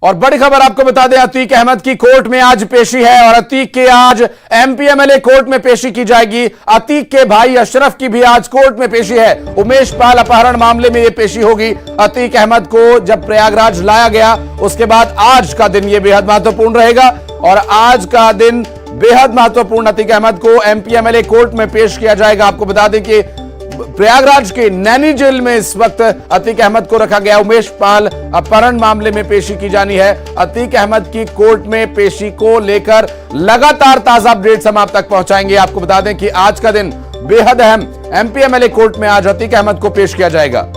और बड़ी खबर आपको बता दें, अतीक अहमद की कोर्ट में आज पेशी है और अतीक के आज एमपीएमएलए कोर्ट में पेशी की जाएगी। अतीक के भाई अशरफ की भी आज कोर्ट में पेशी है। उमेश पाल अपहरण मामले में यह पेशी होगी। अतीक अहमद को जब प्रयागराज लाया गया उसके बाद आज का दिन यह बेहद महत्वपूर्ण रहेगा और आज का दिन बेहद महत्वपूर्ण। अतीक अहमद को एमपीएमएलए कोर्ट में पेश किया जाएगा। आपको बता दें कि प्रयागराज के नैनी जेल में इस वक्त अतीक अहमद को रखा गया। उमेश पाल अपहरण मामले में पेशी की जानी है। अतीक अहमद की कोर्ट में पेशी को लेकर लगातार ताजा अपडेट्स हम आप तक पहुंचाएंगे। आपको बता दें कि आज का दिन बेहद अहम। एमपीएमएलए कोर्ट में आज अतीक अहमद को पेश किया जाएगा।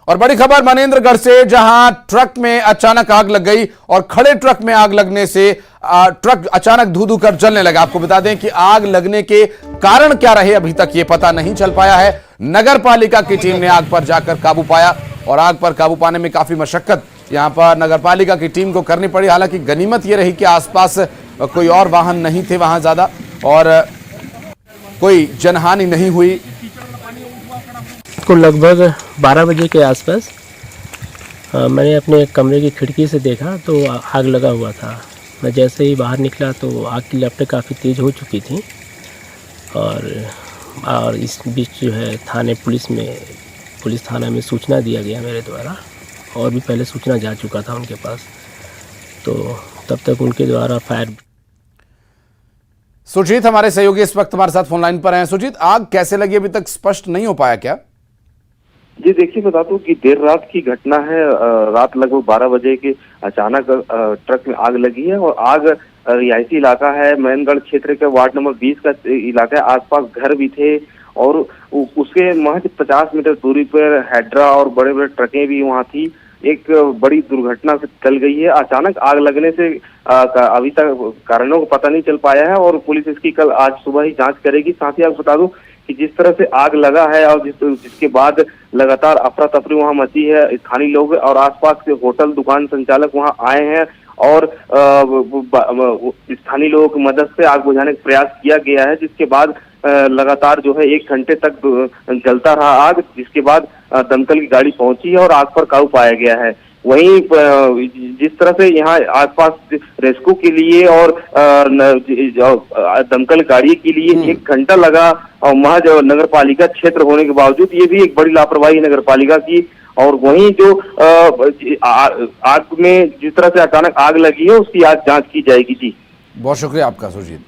और बड़ी खबर मनेंद्रगढ़ से, जहां ट्रक में अचानक आग लग गई और खड़े ट्रक में आग लगने से ट्रक अचानक धू-धू कर जलने लगा। आपको बता दें कि आग लगने के कारण क्या रहे अभी तक ये पता नहीं चल पाया है। नगर पालिका की टीम ने आग पर जाकर काबू पाया और आग पर काबू पाने में काफी मशक्कत यहां पर नगर पालिका की टीम को करनी पड़ी। हालांकि गनीमत यह रही कि आसपास कोई और वाहन नहीं थे वहां ज्यादा और कोई जनहानि नहीं हुई। को लगभग 12 बजे के आसपास मैंने अपने कमरे की खिड़की से देखा तो आग लगा हुआ था। मैं जैसे ही बाहर निकला तो आग की लपटें काफ़ी तेज़ हो चुकी थी और इस बीच जो है पुलिस थाना में सूचना दिया गया मेरे द्वारा और भी पहले सूचना जा चुका था उनके पास, तो तब तक उनके द्वारा फायर। सुजीत हमारे सहयोगी इस वक्त हमारे साथ फोन लाइन पर हैं। सुजीत, आग कैसे लगी अभी तक स्पष्ट नहीं हो पाया क्या? जी देखिए, बता दूं कि देर रात की घटना है। रात लगभग 12 बजे के अचानक ट्रक में आग लगी है और आग रिहायशी इलाका है, मनेंद्रगढ़ क्षेत्र के वार्ड नंबर 20 का इलाका है। आसपास घर भी थे और उसके महज 50 मीटर दूरी पर हैड्रा और बड़े बड़े ट्रकें भी वहाँ थी। एक बड़ी दुर्घटना से टल गई है। अचानक आग लगने से अभी तक कारणों को पता नहीं चल पाया है और पुलिस इसकी कल आज सुबह ही जांच करेगी। साथ ही आपको बता दूं कि जिस तरह से आग लगा है और जिसके बाद लगातार अफरा तफरी वहां मची है, स्थानीय लोग और आसपास के होटल दुकान संचालक वहां आए हैं और स्थानीय लोगों की मदद से आग बुझाने का प्रयास किया गया है, जिसके बाद लगातार जो है 1 घंटे तक जलता रहा आग, जिसके बाद दमकल की गाड़ी पहुंची है और आग पर काबू पाया गया है। वहीं जिस तरह से यहाँ आसपास रेस्क्यू के लिए और दमकल गाड़ी के लिए 1 घंटा लगा और महज नगर पालिका क्षेत्र होने के बावजूद ये भी एक बड़ी लापरवाही नगर पालिका की। और वहीं जो आग में जिस तरह से अचानक आग लगी है उसकी आज जांच की जाएगी। जी बहुत शुक्रिया आपका सुजीत।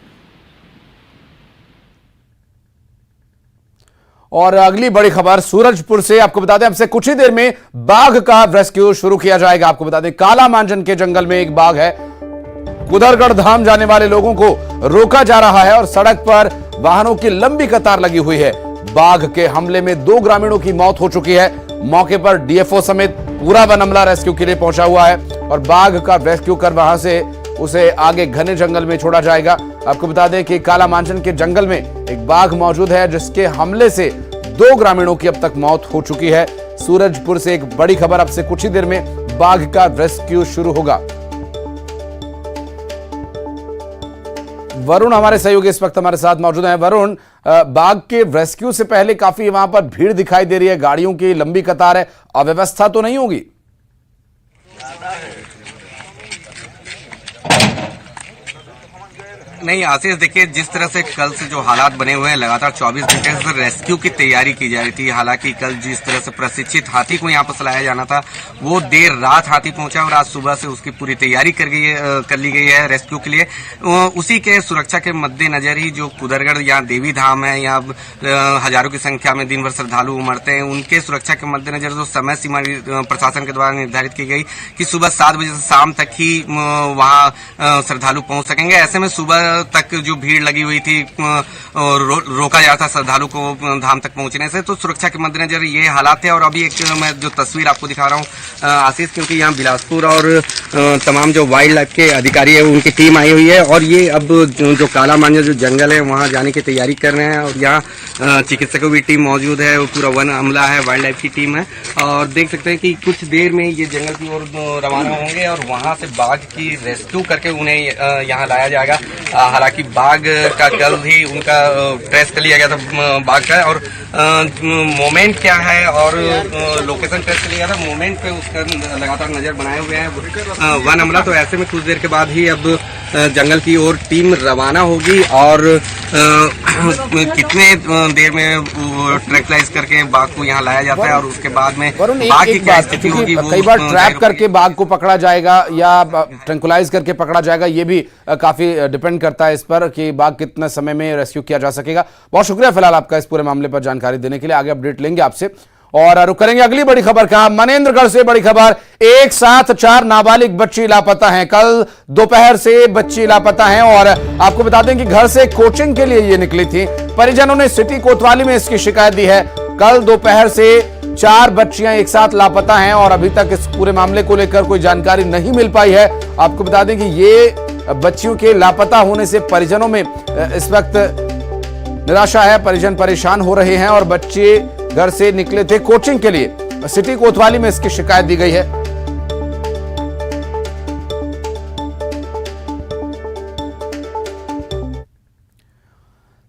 और अगली बड़ी खबर सूरजपुर से, आपको बता दें अब से कुछ ही देर में बाघ का रेस्क्यू शुरू किया जाएगा। आपको बता दें काला मांजन के जंगल में एक बाघ है। कुदरगढ़ धाम जाने वाले लोगों को रोका जा रहा है और सड़क पर वाहनों की लंबी कतार लगी हुई है। बाघ के हमले में 2 ग्रामीणों की मौत हो चुकी है। मौके पर डीएफओ समेत पूरा वन अमला रेस्क्यू के लिए पहुंचा हुआ है और बाघ का रेस्क्यू कर वहां से उसे आगे घने जंगल में छोड़ा जाएगा। आपको बता दें कि काला मांजन के जंगल में एक बाघ मौजूद है जिसके हमले से 2 ग्रामीणों की अब तक मौत हो चुकी है। सूरजपुर से एक बड़ी खबर, अब से कुछ ही देर में बाघ का रेस्क्यू शुरू होगा। वरुण हमारे सहयोगी इस वक्त हमारे साथ मौजूद हैं। वरुण, बाघ के रेस्क्यू से पहले काफी वहां पर भीड़ दिखाई दे रही है, गाड़ियों की लंबी कतार है, अव्यवस्था तो नहीं होगी? नहीं आशीष, देखिए जिस तरह से कल से जो हालात बने हुए हैं, लगातार 24 घंटे से रेस्क्यू की तैयारी की जा रही थी। हालांकि कल जिस तरह से प्रशिक्षित हाथी को यहाँ पर लाया जाना था वो देर रात हाथी पहुंचा और आज सुबह से उसकी पूरी तैयारी कर ली गई है रेस्क्यू के लिए। उसी के सुरक्षा के मद्देनजर ही जो कुदरगढ़ यहाँ देवी धाम है, यहाँ हजारों की संख्या में दिन भर श्रद्धालु उमड़ते हैं, उनके सुरक्षा के मद्देनजर जो समय सीमा प्रशासन के द्वारा निर्धारित की गई कि सुबह 7 बजे से शाम तक ही वहाँ श्रद्धालु पहुंच सकेंगे। ऐसे में सुबह तक जो भीड़ लगी हुई थी रोका जाता श्रद्धालु को धाम तक पहुंचने से, तो सुरक्षा के मद्देनजर ये हालात है। और अभी एक मैं जो तस्वीर आपको दिखा रहा हूँ आशीष, क्योंकि यहाँ बिलासपुर और तमाम जो वाइल्ड लाइफ के अधिकारी है उनकी टीम आई हुई है और ये अब जो काला मांजर जो जंगल है वहाँ जाने की तैयारी कर रहे हैं और यहाँ चिकित्सकों की टीम मौजूद है, पूरा वन अमला है, वाइल्ड लाइफ की टीम है और देख सकते हैं कि कुछ देर में ये जंगल की ओर रवाना होंगे और वहाँ से बाघ की रेस्क्यू करके उन्हें यहाँ लाया जाएगा। हालांकि बाघ का कल ही उनका ट्रेस कर लिया गया था बाघ का, और मोमेंट क्या है और लोकेशन ट्रेस कर लिया था, मोमेंट पे उसका लगातार नजर बनाए हुए हैं वन अमला। तो ऐसे में कुछ देर के बाद ही अब जंगल की ओर टीम रवाना होगी और कितने देर में ट्रैंक्लाइज करके बाघ को यहाँ लाया जाता है और उसके बाद में बाघ की क्या स्थिति होगी। कई बार ट्रैप करके बाघ को पकड़ा जाएगा या ट्रैंकुलाइज करके पकड़ा जाएगा, ये भी काफी डिपेंड करता है इस पर कि बाघ कितने समय में रेस्क्यू किया जा सकेगा। बहुत शुक्रिया फिलहाल आपका इस पूरे मामले पर जानकारी देने के लिए। आगे अपडेट लेंगे आपसे और रुक करेंगे अगली बड़ी खबर का। मनेंद्रगढ़ से बड़ी खबर, एक साथ 4 नाबालिग बच्ची लापता हैं। कल दोपहर से बच्ची लापता हैं और आपको बता दें कि घर से कोचिंग के लिए ये निकली थी। परिजनों ने सिटी कोतवाली में इसकी शिकायत दी है। कल दोपहर से 4 बच्चियां एक साथ लापता हैं और अभी तक इस पूरे मामले को लेकर कोई जानकारी नहीं मिल पाई है। आपको बता दें कि ये बच्चियों के लापता होने से परिजनों में इस वक्त निराशा है, परिजन परेशान हो रहे हैं और बच्चे घर से निकले थे कोचिंग के लिए। सिटी कोतवाली में इसकी शिकायत दी गई है।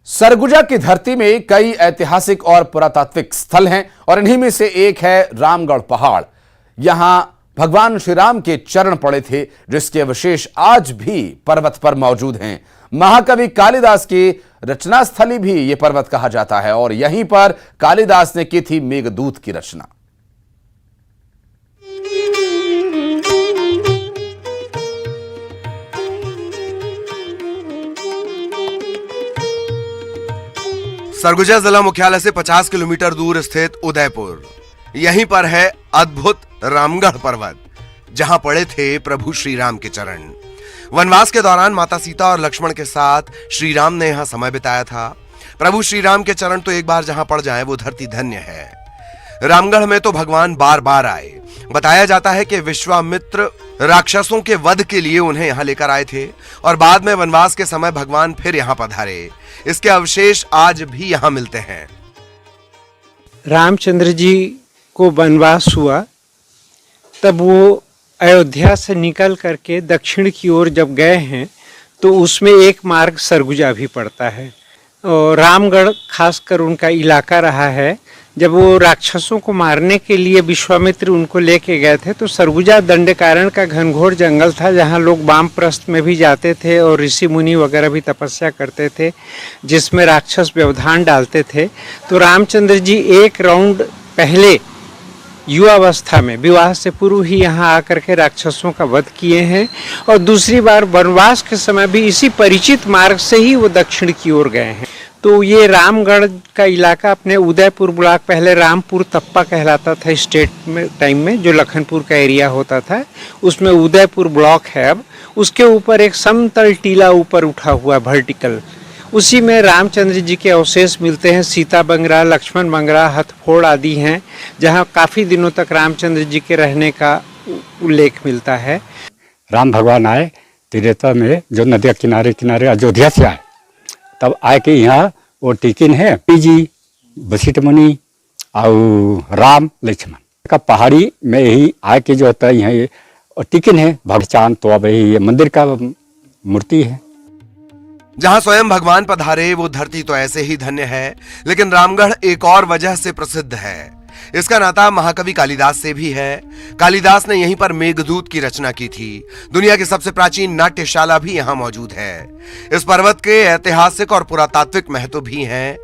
सरगुजा की धरती में कई ऐतिहासिक और पुरातात्विक स्थल हैं और इन्हीं में से एक है रामगढ़ पहाड़। यहां भगवान श्री राम के चरण पड़े थे, जिसके अवशेष आज भी पर्वत पर मौजूद हैं। महाकवि कालिदास की रचना स्थली भी यह पर्वत कहा जाता है और यहीं पर कालिदास ने की थी मेघदूत की रचना। सरगुजा जिला मुख्यालय से 50 किलोमीटर दूर स्थित उदयपुर, यहीं पर है अद्भुत रामगढ़ पर्वत, जहां पड़े थे प्रभु श्री राम के चरण। वनवास के दौरान माता सीता और लक्ष्मण के साथ श्री राम ने यहां समय बिताया था। प्रभु श्री राम के चरण तो एक बार जहां पड़ जाएं वो धरती धन्य है। रामगढ़ में तो भगवान बार बार आए। बताया जाता है कि विश्वामित्र राक्षसों के वध के लिए उन्हें यहां लेकर आए थे और बाद में वनवास के समय भगवान फिर यहां पधारे। इसके अवशेष आज भी यहां मिलते हैं। रामचंद्र जी को वनवास हुआ तब वो अयोध्या से निकल करके दक्षिण की ओर जब गए हैं तो उसमें एक मार्ग सरगुजा भी पड़ता है और रामगढ़ खासकर उनका इलाका रहा है। जब वो राक्षसों को मारने के लिए विश्वामित्र उनको लेके गए थे तो सरगुजा दंडकारण्य का घनघोर जंगल था, जहाँ लोग वामप्रस्थ में भी जाते थे और ऋषि मुनि वगैरह भी तपस्या करते थे, जिसमें राक्षस व्यवधान डालते थे। तो रामचंद्र जी एक राउंड पहले युवावस्था में विवाह से पूर्व ही यहाँ आकर के राक्षसों का वध किए हैं और दूसरी बार वनवास के समय भी इसी परिचित मार्ग से ही वो दक्षिण की ओर गए हैं। तो ये रामगढ़ का इलाका अपने उदयपुर ब्लॉक, पहले रामपुर तप्पा कहलाता था स्टेट में टाइम में, जो लखनपुर का एरिया होता था, उसमें उदयपुर ब्लॉक है। अब उसके ऊपर एक समतल टीला ऊपर उठा हुआ वर्टिकल, उसी में रामचंद्र जी के अवशेष मिलते हैं। सीता बंगरा, लक्ष्मण बंगरा, हथफोड़ आदि हैं, जहाँ काफ़ी दिनों तक रामचंद्र जी के रहने का उल्लेख मिलता है। राम भगवान आए त्रेता में, जो नदी किनारे किनारे अयोध्या से आए, तब आए के यहाँ वो टिकिन है पीजी वशिष्ठ मुनि और राम लक्ष्मण का पहाड़ी में ही आए के जो होता है यहाँ टिकिन है भगचान। तो अब ये मंदिर का मूर्ति है जहां स्वयं भगवान पधारे वो धरती तो ऐसे ही धन्य है, लेकिन रामगढ़ एक और वजह से प्रसिद्ध है। इसका नाता महाकवि कालिदास से भी है। कालिदास ने यहीं पर मेघदूत की रचना की थी। दुनिया की सबसे प्राचीन नाट्यशाला भी यहां मौजूद है। इस पर्वत के ऐतिहासिक और पुरातात्विक महत्व भी हैं।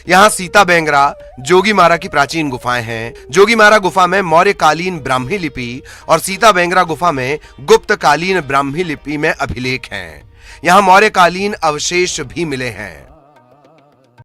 यहाँ सीता बेंगरा, जोगीमारा की प्राचीन गुफाएं हैं। जोगीमारा गुफा में मौर्यकालीन ब्राह्मी लिपि और सीता बेंगरा गुफा में गुप्तकालीन ब्राह्मी लिपि में अभिलेख हैं। यहाँ मौर्यकालीन अवशेष भी मिले हैं।